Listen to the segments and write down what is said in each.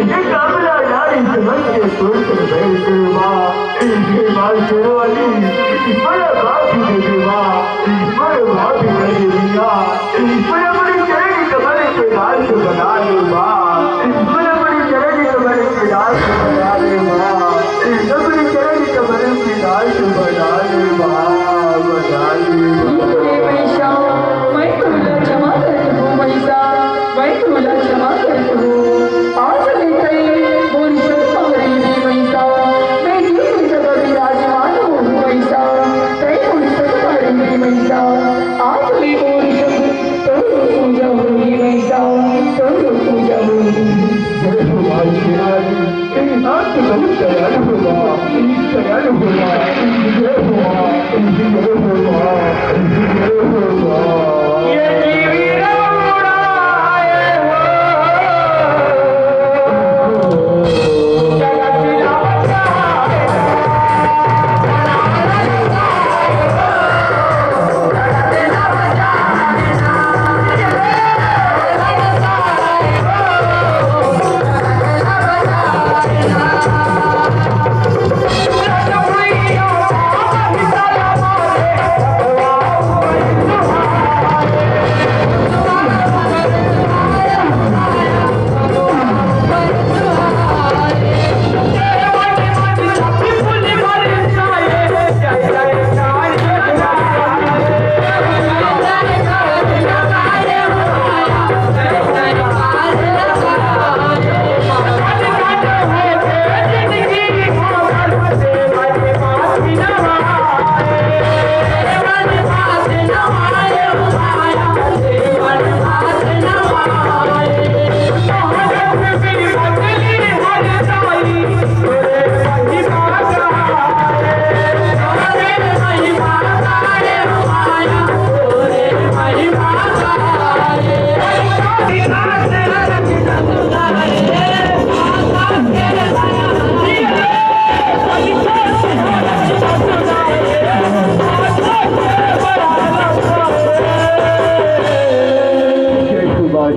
काबला नारी समझ के सोच बैठ माँ माँ शेरवाली बड़ा बाप ही दे माँ बड़े बाप ही दे दिया बड़ा बड़ी चढ़ी कमर पे डाल के बना ले माँ बड़ा बड़ी चढ़ी कमर पे डाल के बना ले माँ बड़ी चढ़ी कमर पे डाल के बना ले माँ बना ले पैसा मैं तुला क्षमा करत हूँ पैसा मैं तुला क्षमा करत हूँ आज लेकर बोरी शक्ति मेरी पैसा मैं जीत जगह विराजमान हूँ पैसा तय बोरी शक्ति मेरी पैसा आज मैं बोरी शक्ति तो पूजा होगी पैसा तो पूजा होगी जय हो माँ शेरानी आज तो बहुत दयालु हुआ जय हो माँ जय हो माँ ये जीवी उड़ाए हो जगत ला बचाए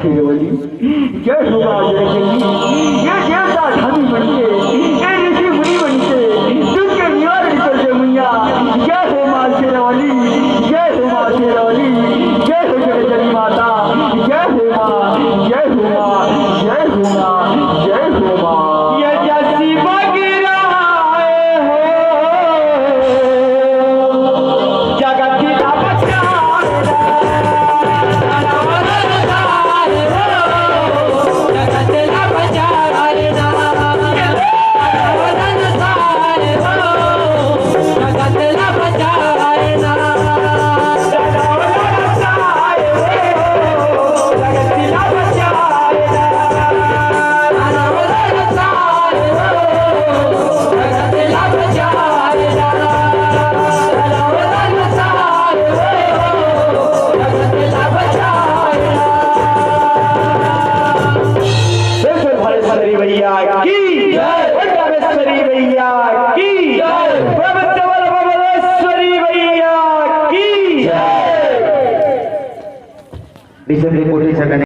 शेरवली जय हो माँ जय ये देवता धनी बनके ये ऋषि मुनि बनके दुख के निवारण कर दे मैया जय हो माँ शेरवली जय हो माँ शेरवली जय हो जगदम्बा माता जय हो माँ जय हो माँ जय हो माँ जय हो माँ ये जैसी बगिरा हो जगत ला बचाए भैया की जय भैया की भैया की जय।